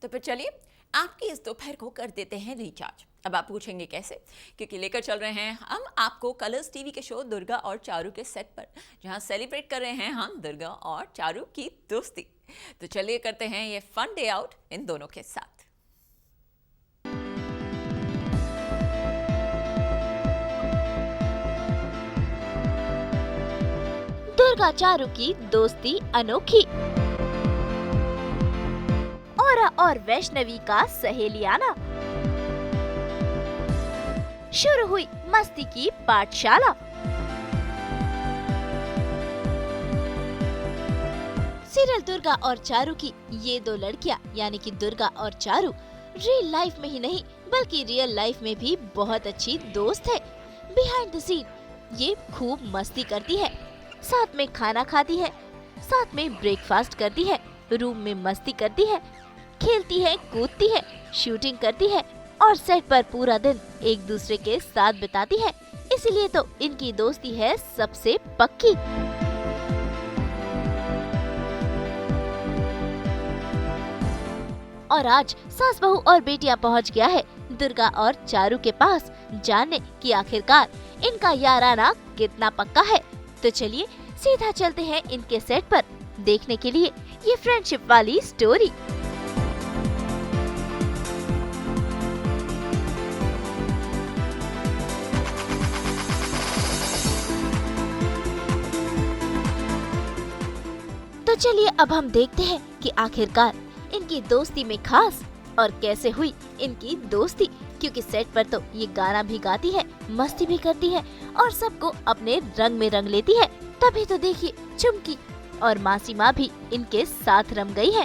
तो फिर चलिए आपकी इस दोपहर को कर देते हैं रिचार्ज। अब आप पूछेंगे कैसे, क्योंकि लेकर चल रहे हैं हम आपको कलर्स टीवी के शो दुर्गा और चारू के सेट पर, जहां सेलिब्रेट कर रहे हैं हम दुर्गा और चारू की दोस्ती। तो चलिए करते हैं ये फन डे आउट इन दोनों के साथ। दुर्गा चारू की दोस्ती अनोखी, औरा और वैष्णवी का सहेलियाना, शुरू हुई मस्ती की पाठशाला। सीरियल दुर्गा और चारू की ये दो लड़कियां यानी कि दुर्गा और चारू रियल लाइफ में ही नहीं बल्कि रियल लाइफ में भी बहुत अच्छी दोस्त है। बिहाइंड द सीन ये खूब मस्ती करती है, साथ में खाना खाती है, साथ में ब्रेकफास्ट करती है, रूम में मस्ती करती है, खेलती है, कूदती है, शूटिंग करती है और सेट पर पूरा दिन एक दूसरे के साथ बिताती है। इसीलिए तो इनकी दोस्ती है सबसे पक्की। और आज सास बहू और बेटियां पहुंच गया है दुर्गा और चारू के पास, जानने कि आखिरकार इनका याराना कितना पक्का है। तो चलिए सीधा चलते हैं इनके सेट पर देखने के लिए ये फ्रेंडशिप वाली स्टोरी। तो चलिए अब हम देखते हैं कि आखिरकार इनकी दोस्ती में खास और कैसे हुई इनकी दोस्ती, क्योंकि सेट पर तो ये गाना भी गाती है, मस्ती भी करती है और सबको अपने रंग में रंग लेती है। तभी तो देखिए चुमकी और मासी माँ भी इनके साथ रम गई है।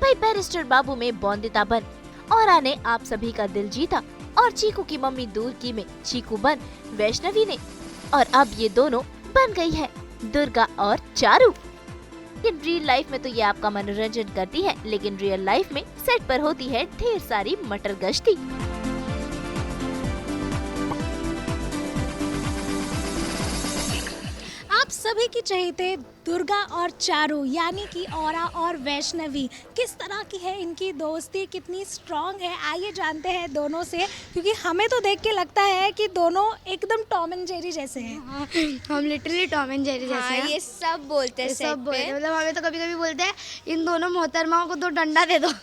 भाई बैरिस्टर बाबू में बौंदिता बन औरा ने आप सभी का दिल जीता और चीकू की मम्मी दूर की में चीकू बन वैष्णवी ने, और अब ये दोनों बन गई है दुर्गा और चारू। लेकिन रियल लाइफ में तो ये आपका मनोरंजन करती है, लेकिन रियल लाइफ में सेट पर होती है ढेर सारी मटर गश्ती। आप सभी की चहेते दुर्गा और चारू यानी कि औरा और वैष्णवी, किस तरह की है इनकी दोस्ती, कितनी स्ट्रॉन्ग है, आइए जानते हैं दोनों से। क्योंकि हमें तो देख के लगता है कि दोनों एकदम टॉम एंड जेरी जैसे हैं। हाँ, हम लिटरली टॉम एंड जेरी जैसे हैं। ये सब बोलते हैं, सब बोलते हैं, मतलब हमें तो कभी कभी बोलते हैं इन दोनों मोहतरमाओं को दो डंडा दे दो।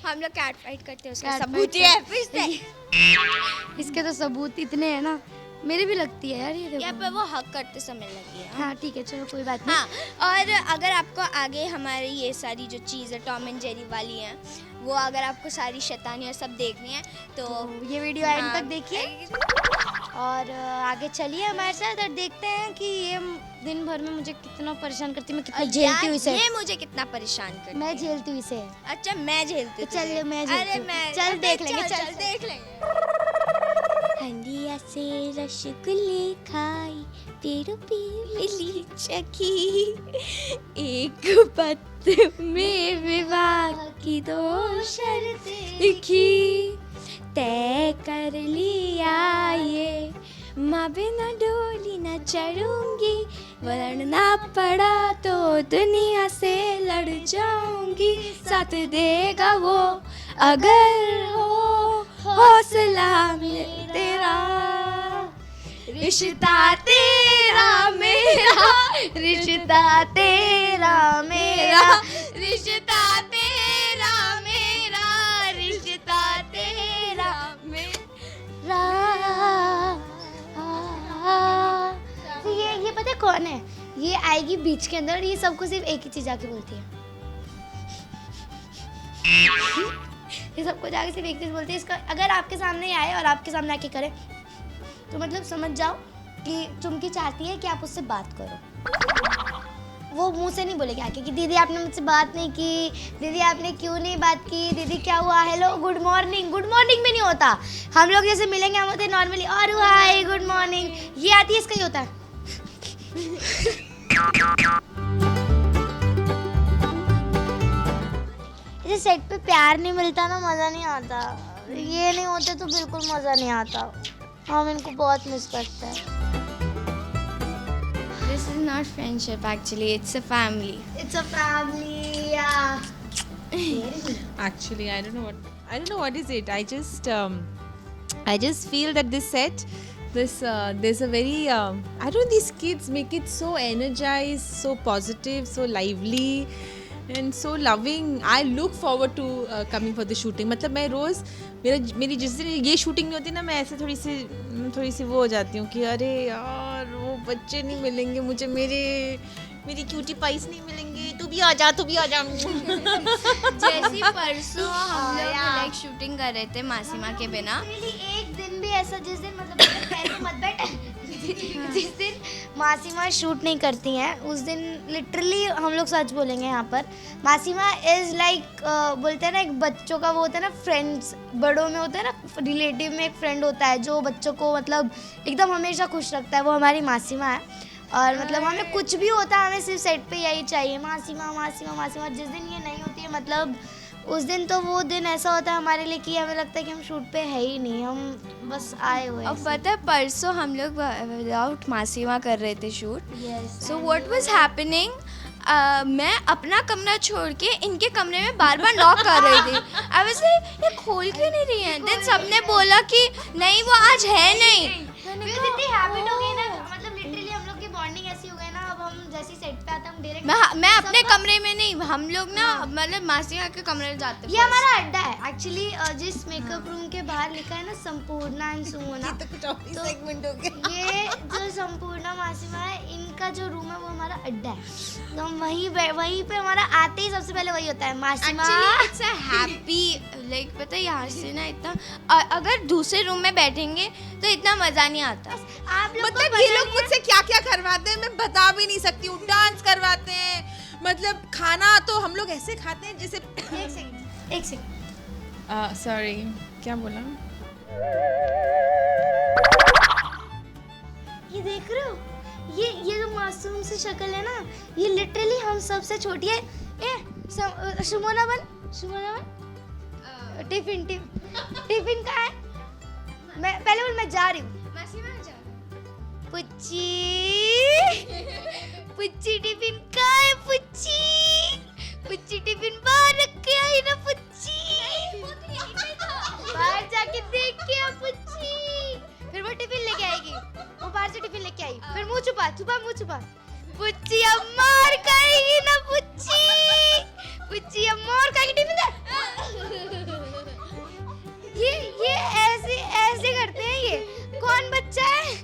हम लोग कैट फाइट करते हैं, उसका Cat सबूत fight है करते हैं। इसके तो सबूत इतने हैं ना, मेरे भी लगती है यार ये देखो। यहाँ पे वो हक करते समय लगी है। हाँ ठीक है चलो कोई बात नहीं। हाँ, और अगर आपको आगे हमारी ये सारी जो चीज़ें टॉम एंड जेरी वाली हैं, वो अगर आपको सारी शैतानी और सब देखनी है तो ये वीडियो एंड तक देखिए और आगे चलिए हमारे साथ और देखते हैं कि ये दिन भर में मुझे कितना परेशान करती है, मैं कितना झेलती हूँ इसे। ये मुझे कितना परेशान करती मैं है। झेलती हूँ इसे। अच्छा मैं झेलती हूँ चल तुझे। मैं झेलती अरे हूँ। मैं चल देख लेंगे, चल देख लेंगे। हंडिया से रसगुल्ले खाई, तेरू पी मिली चखी, एक पत्र में विवाह की दो शर्तें लिखी, तय कर लिया ये माँ बिना डोली न चढ़ूंगी, वरना पड़ा तो दुनिया से लड़ जाऊंगी, साथ देगा वो अगर हो हौसला में तेरा, रिश्ता तेरा मेरा, रिश्ता तेरा मेरा, रिश्ता तेरा मेरा, रिश्ता तेरा मेरा। ये पता है कौन है? ये आएगी बीच के अंदर और ये सबको सिर्फ एक ही चीज आके बोलती है। ये सबको जाके सिर्फ एक चीज बोलती है। इसका अगर आपके सामने आए और आपके सामने आके करे तो मतलब समझ जाओ कि चुमकी चाहती है कि आप उससे बात करो। वो मुंह से नहीं बोलेगी आके कि दीदी आपने मुझसे बात नहीं की, दीदी आपने क्यों नहीं बात की, दीदी क्या हुआ, hello good morning. Good morning भी नहीं होता। हम लोग जैसे मिलेंगे हम होते हैं नॉर्मली और हाय गुड मॉर्निंग, ये आती है इसका ही होता है। इसे सेट पे प्यार नहीं मिलता ना, मज़ा नहीं आता। ये नहीं होते तो बिल्कुल मज़ा नहीं आता। हम इनको बहुत मिस करते हैं। This is not friendship actually, it's a family. It's a family, yeah. Actually, I don't know what is it. I just feel that this set, there's a very I don't know, these kids make it so energized, so positive, so lively and so loving. I look forward to coming for the shooting. मतलब मैं रोज मेरी जिस दिन ये shooting नहीं होती ना, मैं ऐसे थोड़ी सी वो हो जाती हूँ कि अरे यार वो बच्चे नहीं मिलेंगे मुझे, मेरी क्यूटी पाइस नहीं मिलेंगे, तू भी आ जा जैसी परसों हम लोग लाइक शूटिंग कर रहे थे मासीमा के बिना, एक दिन भी ऐसा जिस दिन मतलब पैर पे मत बैठ जिस दिन मासीमा शूट नहीं करती हैं उस दिन लिटरली हम लोग सच बोलेंगे यहाँ पर, मासीमा इज़ लाइक बोलते हैं ना एक बच्चों का वो होता है ना, फ्रेंड्स बड़ों में होता है ना, रिलेटिव में एक फ्रेंड होता है जो बच्चों को मतलब एकदम हमेशा खुश रखता है, वो हमारी मासीमा है। और मतलब हमें कुछ भी होता है हमें सिर्फ सेट पे यही चाहिए, मासीमा मासीमा मासीमा। जिस दिन ये नहीं होती है मतलब उस दिन तो वो दिन ऐसा होता है हमारे लिए कि हमें लगता है कि हम शूट पे है ही नहीं, हम बस आए हुए हैं। और पता है परसों हम लोग विदाउट मासीमा कर रहे थे shoot. So what was happening, मैं अपना कमरा छोड़ के इनके कमरे में बार बार नॉक कर रही थी। आई वाज लाइक ये खोल क्यों नहीं रही है? देन सबने बोला कि नहीं वो आज है नहीं। इतनी हैबिट हो गई ना, मतलब लिटरली हम लोग की बॉन्डिंग ऐसी हो गई ना, अब हम जैसे सेट पे आते हैं हम डायरेक्ट मैं अपने कमरे में नहीं, हम लोग ना मतलब मासीमा के कमरे में जाते। ये हमारा अड्डा है एक्चुअली, जिस मेकअप रूम के बाहर लिखा है ना संपूर्णा एंड सुमोना, तो कुछ और ही सेगमेंट हो गया। ये जो संपूर्णा मासीमा है इनका जो रूम है वो हमारा अड्डा है, तो हम वहीं पे हमारा आते ही सबसे पहले वही होता है मासीमा। Actually it's a happy like पता है यहाँ से ना इतना अगर दूसरे रूम में बैठेंगे तो इतना मज़ा नहीं आता। आप लोग मतलब ये लोग मुझसे क्या क्या करवाते हैं मैं बता भी नहीं सकती हूँ। डांस करवाते हैं, मतलब खाना तो हम लोग ऐसे खाते हैं जैसे एक सेकंड सॉरी क्या बोला? ये देख रहे हो, ये जो मासूम सी शक्ल है ना, ये लिटरली हम सबसे छोटी है। सुमोना बन टिफिन कहाँ है? मैं पहले बोल मैं जा रही हूँ। पुच्ची टिफिन कहाँ है? पुच्ची टिफिन बाहर रख के आई ना पुच्ची, बाहर जाके देख के आ पुच्ची, फिर वो टिफिन लेके आएगी, वो बाहर से टिफिन लेके आई, फिर मुंह छुपा पुच्ची अब मार खाएगी ना पुच्ची अब मार खाएगी टिफिन दे। ये ऐसे करते हैं, ये कौन बच्चा है?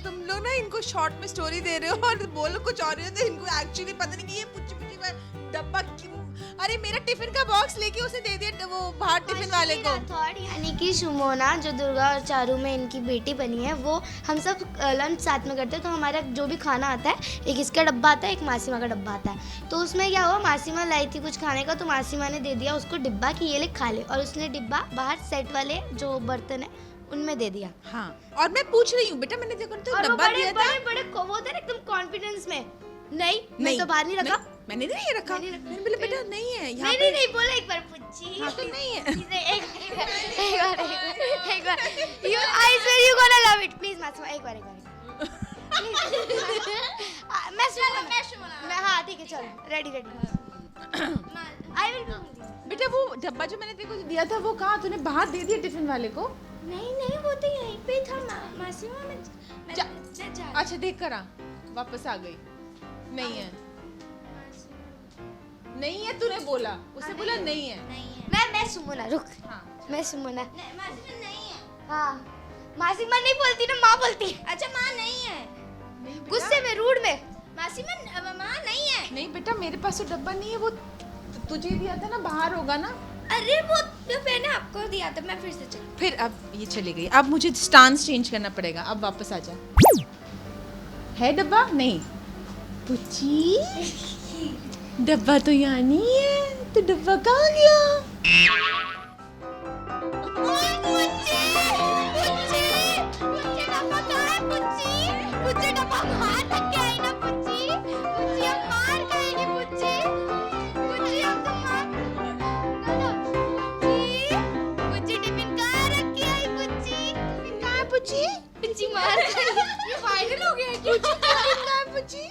तुम लोग ना इनको शॉर्ट में स्टोरी दे रहे हो और बोलो कुछ और रहे हो, तो इनको एक्चुअली पता नहीं कि ये पुच्ची का डब्बा क्यों। अरे मेरा टिफिन का बॉक्स लेके उसे दे दिया वो बाहर टिफिन वाले को। यानी कि सुमोना जो दुर्गा और चारू में इनकी बेटी बनी है, वो हम सब लंच साथ में करते हैं, तो हमारा जो भी खाना आता है एक इसका डब्बा आता है, एक मासीमा का डब्बा आता है। तो उसमें क्या हुआ, मासीमा लाई थी कुछ खाने का, तो मासीमा ने दे दिया उसको डिब्बा कि ये ले खा ले, और उसने डिब्बा बाहर सेट वाले जो बर्तन है उनमें दे दिया। हाँ, और मैं पूछ रही हूँ बेटा मैंने देखो तो डब्बा दिया था। बड़े वो होता है एकदम कॉन्फिडेंस में, नहीं तो बाहर नहीं रखा, मैंने नहीं रखा। मैंने बोला बेटा नहीं है यहाँ नहीं पे। नहीं बोला एक बार पुच्ची नहीं है। एक बार you I swear you gonna love it please मासूमा, एक बार मैं हाँ ठीक है चलो रेडी आई विल बेटा वो डब्बा जो मैंने तेरे को दिया था वो कहाँ तूने बाहर दे दिया टिफिन वाले को? नहीं वो तो यहीं पे था मासूमा में। अच्छा देख कर आ, वापस आ गई। नहीं है तूने बोला, उसे बोला नहीं है। मैं सुमोना रुक, हाँ मैं सुमोना मासीमा नहीं है। हाँ मासीमा नहीं बोलती ना, माँ बोलती है। अच्छा माँ नहीं है, गुस्से में रूड में मासीमा माँ नहीं है। नहीं बेटा मेरे पास तो डब्बा नहीं है, वो तुझे दिया था ना, बाहर होगा ना। अरे वो तो मैंने आपको दिया था, मैं फिर से चली। फिर अब ये चली गई, अब मुझे स्टांस चेंज करना पड़ेगा, अब वापस आ जा। है डब्बा? नहीं पुच्ची डब्बा तो यहाँ नहीं है, तो डब्बा कहाँ गया? पुच्ची मार ये फाइनल हो गया। पुच्ची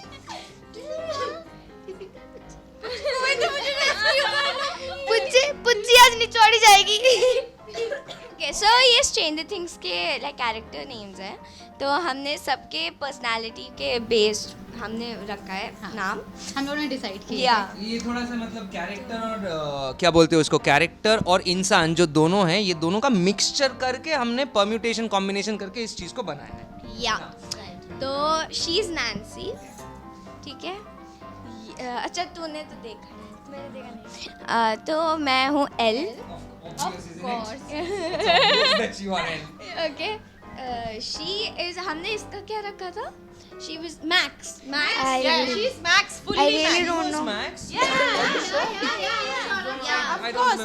ओके सो ये स्ट्रेंजर थिंग्स के लाइक कैरेक्टर नेम्स हैं, तो हमने सबके पर्सनालिटी के बेस्ड हमने रखा है नाम। हम लोगों ने डिसाइड किया। या ये थोड़ा सा मतलब कैरेक्टर और क्या बोलते हैं उसको, कैरेक्टर और इंसान जो दोनों हैं, ये दोनों का मिक्सचर करके हमने परम्यूटेशन कॉम्बिनेशन करके इस चीज़ को बनाया है। या तो शी इज़ नैन्सी, ठीक है। अच्छा तूने तो देखा है, मैंने देखा नहीं। तो मैं हूँ एल। ओके शी इज, हमने इसका क्या रखा था, she was max. she's Max, fully I really Max. don't know. Max?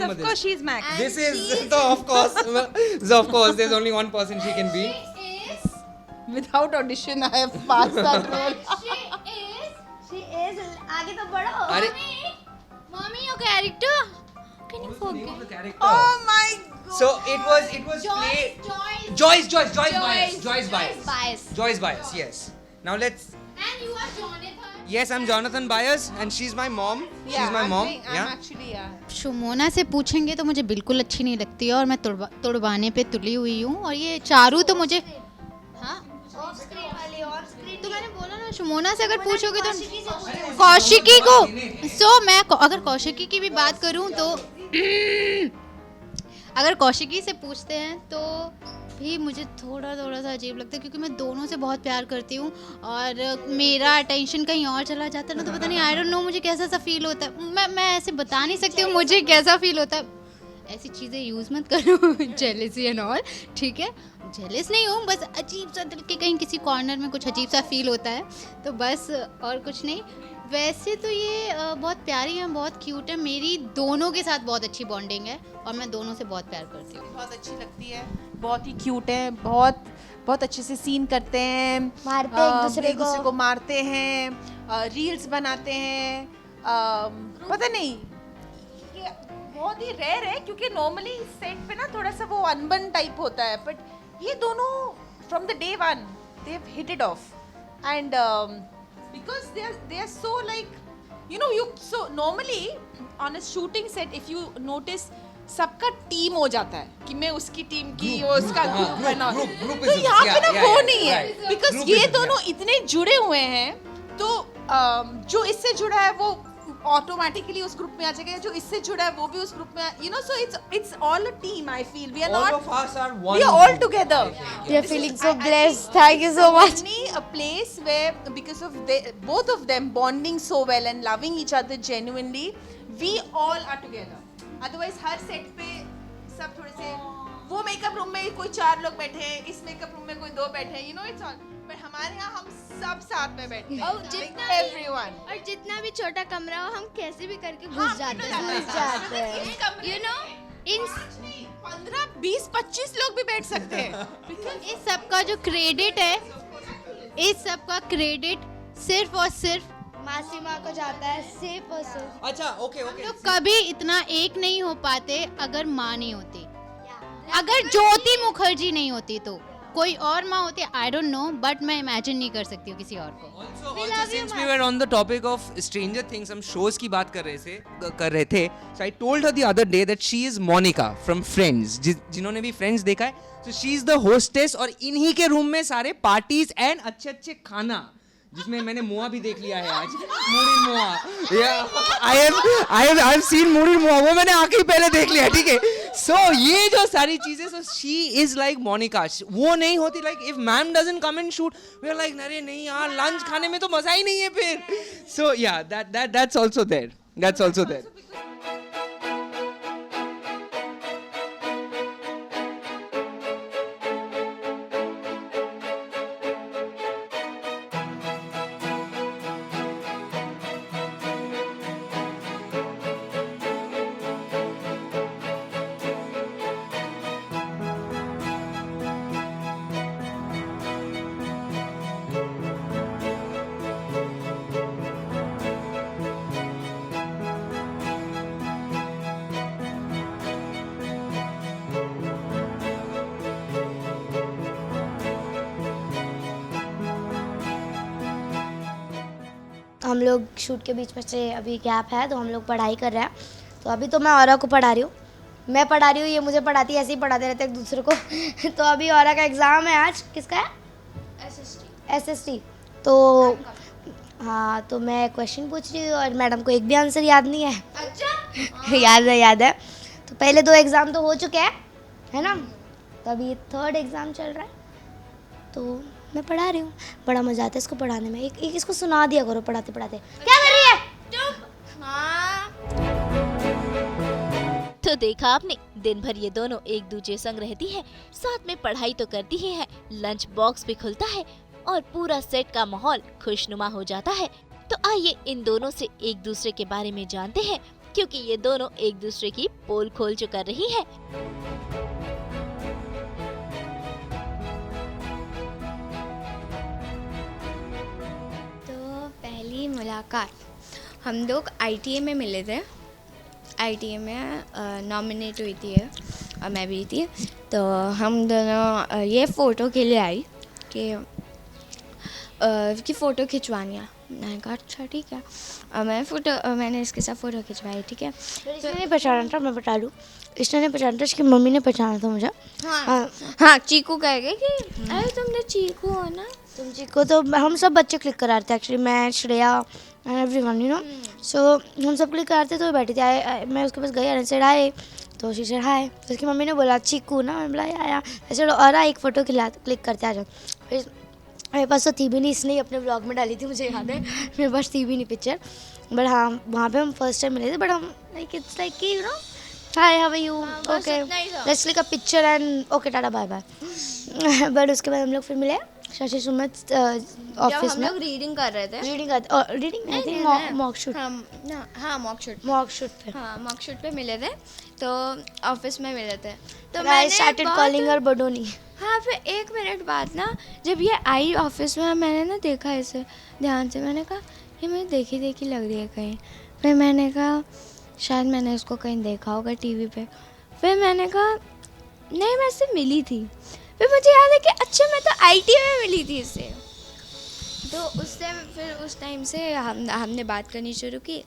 Of course, she's Max. This is so of course there's only one person she can be. Without audition, I have passed that role. She is आगे तो बढ़ो। अरे Mommy, your character? Can you forget? the character. Oh my god. So it was played. Joyce Byers. Yes. Now let's. And you are Jonathan. Yes, I'm Jonathan Byers, and she's my mom. She's my mom. I'm actually, yeah. Shumona से पूछेंगे तो मुझे बिल्कुल अच्छी नहीं लगती है और मैं तुड़वाने पे तुली हुई हूँ। और ये चारू तो मुझे, हाँ तो मैंने बोला ना, शुमोना से अगर पूछोगे तो कौशिकी को, मैं अगर कौशिकी की भी बात करूँ तो अगर कौशिकी से पूछते हैं तो भी मुझे थोड़ा सा अजीब लगता है, क्योंकि मैं दोनों से बहुत प्यार करती हूँ और मेरा अटेंशन कहीं और चला जाता है ना, तो पता नहीं, आई डोंट नो मुझे कैसा सा फील होता है। मैं ऐसे बता नहीं सकती हूँ मुझे कैसा फील होता है। ऐसी चीज़ें यूज़ मत करो, जेलसी एंड ऑल, ठीक है। जेलस नहीं हूँ, बस अजीब सा दिल के कहीं किसी कॉर्नर में कुछ अजीब सा फील होता है, तो बस और कुछ नहीं। वैसे तो ये बहुत प्यारी हैं, बहुत क्यूट है, मेरी दोनों के साथ बहुत अच्छी बॉन्डिंग है और मैं दोनों से बहुत प्यार करती हूँ। बहुत अच्छी लगती है, बहुत ही क्यूट है, बहुत अच्छे से सीन करते हैं, मारते हैं एक दूसरे को। मारते हैं, रील्स बनाते हैं, पता नहीं, ये बहुत ही रेयर है क्योंकि नॉर्मली सेट पे ना थोड़ा सा वो अनबन टाइप होता है, बट ये दोनों from the day one they have hit it of and because they are so like, you know, you so normally on a shooting set if you notice सबका टीम हो जाता है कि मैं उसकी टीम की, वो उसका ग्रुप बना, तो यहाँ पे ना वो नहीं है, बिकॉज ये दोनों इतने जुड़े हुए हैं, तो जो इससे जुड़ा है वो ऑटोमेटिकली उस ग्रुप में आ जाएगा, जो इससे जुड़ा है वो भी उस ग्रुप में, you know, so it's all a team. I feel we are All not, of us are one. we are all together. We are feeling so blessed. Thank you so much. Only a place where because of both of them bonding so well and loving each other genuinely, we all are together. Otherwise her set पे सब थोड़े से, वो makeup room में कोई 4 लोग बैठे हैं, इस मेकअप रूम में कोई 2 बैठे हैं, you know, it's all, पर हमारे यहाँ हम सब साथ में बैठे हैं, और जितना like everyone. और जितना भी छोटा कमरा हो हम कैसे भी करके हाँ, घुस जाते हैं, घुस जाते हैं। you know, इन 15, 20, 25 लोग भी बैठ सकते हैं। इस सब का जो क्रेडिट है, इस सब का क्रेडिट सिर्फ और सिर्फ मासीमा को जाता है सिर्फ और सिर्फ। अच्छा ओके तो कभी इतना एक नहीं हो पाते अगर माँ नहीं होती, अगर ज्योति मुखर्जी नहीं होती तो कोई और माँ होती, आई डोंट नो, बट मैं इमेजिन नहीं कर सकती हूँ किसी और को। Also since we were on the topic of Stranger Things, हम shows की बात कर रहे थे, so I told her the other day that she is Monica from Friends, जिन्होंने भी Friends देखा है, so she is the hostess, और इन्हीं के रूम में सारे parties and अच्छे खाना, जिसमें मैंने मोआ भी देख लिया है आज, मूरी मोआ, I have seen मूरी मोआ, वो मैंने आके ही पहले देख लिया, ठीक है। So ये जो सारी चीजें, so she is like Monica, वो नहीं होती, like if ma'am doesn't come and shoot, we are like अरे नहीं यार, लंच खाने में तो मजा ही नहीं है फिर। So yeah, that's also there. हम लोग शूट के बीच में से अभी गैप है तो हम लोग पढ़ाई कर रहे हैं, तो अभी तो मैं औरा को पढ़ा रही हूँ, मैं पढ़ा रही हूँ, ये मुझे पढ़ाती है, ऐसे ही पढ़ाते रहते हैं एक दूसरे को। तो अभी औरा का एग्ज़ाम है आज, किसका है? SST। तो हाँ, तो मैं क्वेश्चन पूछ रही हूँ और मैडम को एक भी आंसर याद नहीं है। अच्छा? याद है। तो पहले 2 एग्ज़ाम तो हो चुके हैं, है ना? तो अभी 3rd एग्ज़ाम चल रहा है, तो मैं पढ़ा रही हूँ। बड़ा मज़ा आता है इसको पढ़ाने में। एक इसको सुना दिया करो पढ़ाते पढ़ाते। क्या कर रही है? तो देखा आपने, दिन भर ये दोनों एक दूसरे संग रहती है, साथ में पढ़ाई तो करती ही है, लंच बॉक्स भी खुलता है और पूरा सेट का माहौल खुशनुमा हो जाता है। तो आइए इन दोनों से एक दूसरे के बारे में जानते हैं, क्योंकि ये दोनों एक दूसरे की पोल खोल जो कर रही है। तो पहली मुलाकात हम लोग ITA में मिले थे। ITA में नॉमिनेट हुई थी और मैं भी थी। तो हम दोनों ये फ़ोटो के लिए आई कि फ़ोटो खिंचवानी है। मैंने कहा अच्छा ठीक है। मैंने इसके साथ फ़ोटो खिंचवाई, ठीक है। इसने नहीं पहचाना था, मैं बता दूँ, इसने नहीं पहचाना था, इसकी मम्मी ने पहचाना था मुझे। हाँ, चीकू कहेगा कि अरे तुमने चीकू हो ना। तुम चीकू, तो हम सब बच्चे क्लिक करा रहे थे एक्चुअली, मैं, Shreya and everyone, you know. So हम सब क्लिक कराते तो बैठी थी। मैं उसके पास गई एंड सेड हाय, तो शी सेड हाय। तो उसकी मम्मी ने बोला चीकू ना, मैं बोला आया। ऐसे और एक फ़ोटो क्लिक करते आ जाओ। फिर मेरे पास तो थी भी नहीं, इसने अपने ब्लॉग में डाली थी, मुझे याद है। मेरे पास थी भी नहीं पिक्चर, बट हाँ वहाँ पे हम फर्स्ट टाइम मिले थे। बट हम लाइक इट्स लाइक कि you know hi how are you, okay let's click a picture and okay tata bye bye. But उसके बाद हम लोग फिर मिले शशि सुमित ऑफिस में। हम लोग रीडिंग कर रहे थे। Reading I think mock shoot. हाँ मॉक शूट पे। हाँ मॉक शूट पे मिले थे, तो ऑफिस में मिले थे। तो I started calling her Badoni. हाँ, फिर 1 मिनट बाद ना जब ये आई ऑफिस में, मैंने ना देखा इसे ध्यान से। मैंने कहा ये मुझे देखी लग रही है कहीं। फिर मैंने कहा शायद मैंने इसको कहीं देखा होगा टीवी पे। फिर मैंने कहा नहीं, मैं इससे मिली थी। फिर मुझे याद है कि अच्छा मैं तो ITA में मिली थी इससे। तो उस टाइम से हमने बात करनी शुरू की।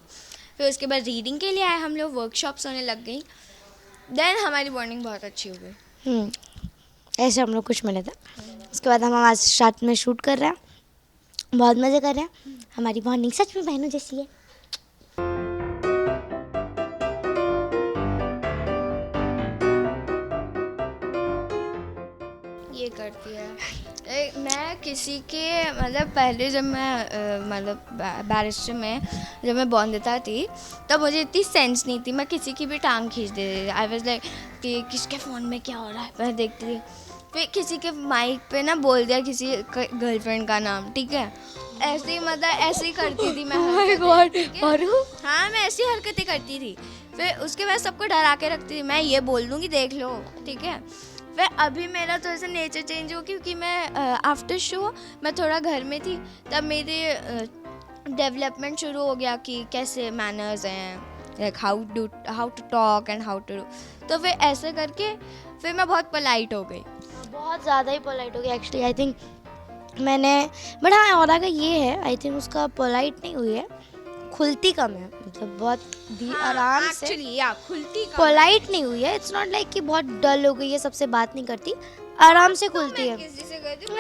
फिर उसके बाद रीडिंग के लिए आए हम लोग, वर्कशॉप्स होने लग गई। देन हमारी बॉन्डिंग बहुत अच्छी हो गई। ऐसे हम लोग कुछ मिले थे। उसके बाद हम आज साथ में शूट कर रहे हैं, बहुत मज़े कर रहे हैं। हमारी बॉन्डिंग सच में बहनों जैसी है। ये करती है। मैं किसी के मतलब पहले जब मैं मतलब बैरिस्टर में जब मैं बॉन्दिता थी, तब मुझे इतनी सेंस नहीं थी, मैं किसी की भी टांग खींच देती थी। आई वाज लाइक कि किसके फ़ोन में क्या हो रहा है, मैं देखती थी। फिर किसी के माइक पे ना बोल दिया किसी गर्लफ्रेंड का नाम, ठीक है। ऐसे ही मतलब ऐसे ही करती थी मैं। हाँ, मैं ऐसी हरकतें करती थी। फिर उसके बाद सबको डरा के रखती थी, मैं ये बोल दूँगी देख लो, ठीक है। फिर अभी मेरा तो ऐसा नेचर चेंज हो, क्योंकि मैं आफ्टर शो मैं थोड़ा घर में थी, तब मेरे डेवलपमेंट शुरू हो गया कि कैसे मैनर्स हैं, like how to talk and how to. तो फिर ऐसे करके फिर मैं बहुत पोलाइट हो गई, बहुत ज़्यादा ही पोलाइट हो गई एक्चुअली। आई थिंक मैंने, बट हाँ औरा का ये है, आई थिंक उसका पोलाइट नहीं हुई है, खुलती कम है, मतलब बहुत आराम से खुलती कम, पोलाइट नहीं हुई है। इट्स नॉट लाइक कि बहुत डल हो गई है, सबसे बात नहीं करती, आराम से खुलती है, किसी से करती हूँ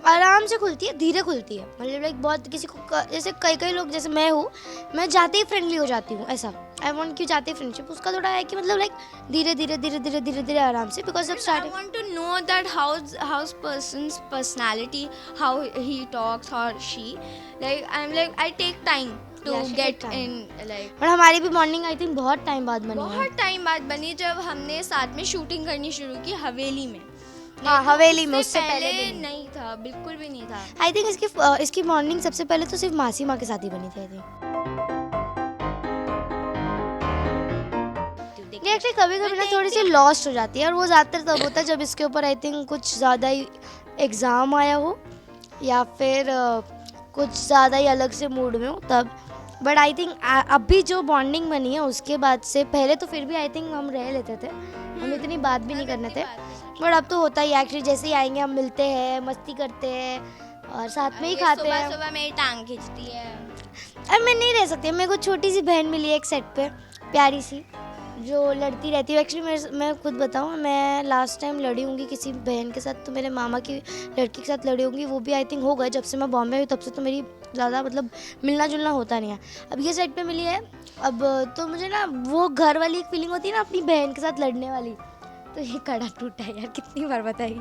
आराम से खुलती है, धीरे खुलती है। मतलब लाइक बहुत किसी को जैसे कई लोग, जैसे मैं हूँ, मैं जाते ही फ्रेंडली हो जाती हूँ, ऐसा आई वांट कि जाते ही फ्रेंडशिप। उसका थोड़ा है कि मतलब लाइक धीरे आराम से, बिकॉज जब I want to know that how's person's personality, how he talks or she, like I take time to Yeah, she get take time. in, like और हमारी भी मॉर्निंग आई थिंक बहुत टाइम बाद बनी है। बहुत टाइम बाद बनी, जब हमने साथ में शूटिंग करनी शुरू की हवेली में। हाँ, हवेली में, उससे पहले भी नहीं था, बिल्कुल भी नहीं था। आई थिंक इसकी मॉर्निंग सबसे पहले तो सिर्फ मासी माँ के साथ ही बनी थी। आई थिंक एक्चुअली कभी ना थोड़ी सी लॉस्ट हो जाती है, और वो ज़्यादातर तब होता है जब इसके ऊपर आई थिंक कुछ ज़्यादा ही एग्ज़ाम आया हो, या फिर कुछ ज़्यादा ही अलग से मूड में हो तब। बट आई थिंक अभी जो बॉन्डिंग बनी है उसके बाद से, पहले तो फिर भी आई थिंक हम रह लेते थे, हम इतनी बात भी नहीं करने थे, बट अब तो होता ही एक्चुअली। जैसे ही आएंगे हम मिलते हैं, मस्ती करते हैं और साथ में ही खाते हैं। सुबह मेरी टांग खींचती है। अब मैं नहीं रह सकती, मेरे को छोटी सी बहन मिली है एक सेट पे, प्यारी सी, जो लड़ती रहती है। एक्चुअली मैं खुद बताऊँ, मैं लास्ट टाइम लड़ी होंगी किसी बहन के साथ तो मेरे मामा की लड़की के साथ लड़ी होंगी, वो भी आई थिंक हो गए। जब से मैं बॉम्बे हुई तब से तो मेरी ज़्यादा मतलब मिलना जुलना होता नहीं है। अब ये साइड पे मिली है, अब तो मुझे ना वो घर वाली एक फीलिंग होती है ना अपनी बहन के साथ लड़ने वाली, तो ये कड़ा टूटा है यार, कितनी बार बताएगी।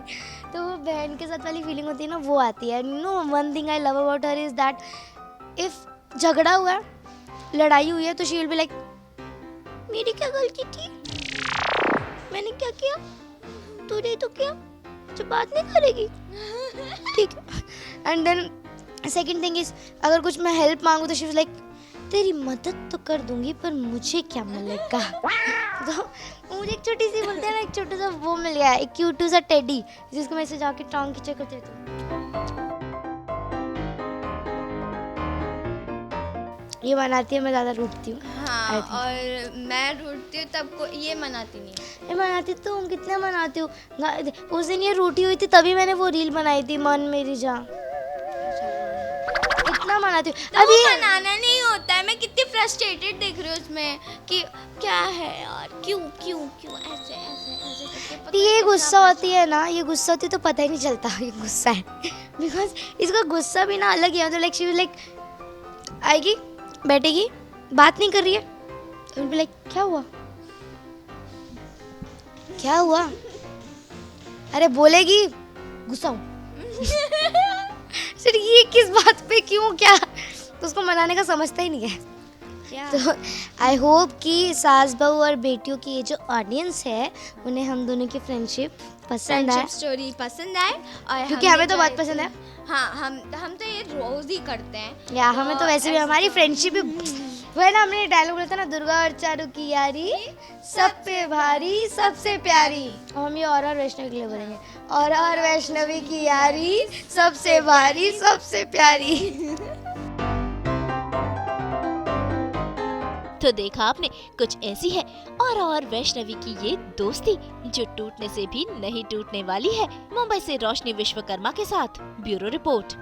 तो वो बहन के साथ वाली फीलिंग होती है ना, वो आती है। No, one thing I love about her is that if झगड़ा हुआ है, लड़ाई हुई है, तो शी विल बी लाइक मेरी क्या गलती थी, मैंने क्या किया, तूने तो किया, जो बात नहीं करेगी, ठीक है। And then second thing is, अगर कुछ मैं हेल्प मांगू तो शी वाज लाइक तेरी मदद तो कर दूंगी पर मुझे क्या मिलेगा। तो मुझे एक छोटी सी बोलते हैं ना, एक छोटा सा वो मिल गया, एक क्यूट सा टेडी जिसको मैं ऐसे जाके टांग खींचे करती रहती हूँ। ये मनाती है, मैं ज़्यादा रूठती हूँ। हाँ, और मैं रूठती हूँ तब को ये मनाती नहीं है। ये मनाती तो हूँ, कितना मनाती हूँ। उस दिन ये रूठी हुई थी तभी मैंने वो रील बनाई थी, मन मेरी जान, कितना मनाती हूँ। तो अभी मनाना नहीं होता है, मैं कितनी फ्रस्ट्रेटेड देख रही हूँ उसमें कि क्या है यार, क्यों क्यों क्यों ऐसे ऐसे ऐसे करके। ये गुस्सा होती है ना, ये गुस्सा होती है तो पता ही नहीं चलता ये गुस्सा है। बिकॉज इसका गुस्सा भी ना अलग ही है। तो लाइक शी वाज लाइक आएगी, बैठेगी, बात नहीं कर रही है, तो लाइक क्या हुआ, क्या हुआ, अरे बोलेगी, गुस्सा हूँ। सर ये किस बात पे क्यों, क्या, तो उसको मनाने का समझता ही नहीं है। तो आई होप कि सास बहू और बेटियों की ये जो ऑडियंस है उन्हें हम दोनों की फ्रेंडशिप पसंद आए, स्टोरी पसंद आए, और क्योंकि हमें तो बहुत पसंद है। हाँ, हम तो ये रोज ही करते हैं या हमें तो वैसे भी हमारी फ्रेंडशिप भी वो है ना, हमने डायलॉग बोला था ना, दुर्गा और चारू की यारी सब पे भारी सबसे प्यारी। और हम ये और वैष्णवी के लिए बोलेंगे, और वैष्णवी की यारी सबसे भारी सबसे प्यारी। तो देखा आपने, कुछ ऐसी है और वैष्णवी की ये दोस्ती जो टूटने से भी नहीं टूटने वाली है। मुंबई से रोशनी विश्वकर्मा के साथ ब्यूरो रिपोर्ट।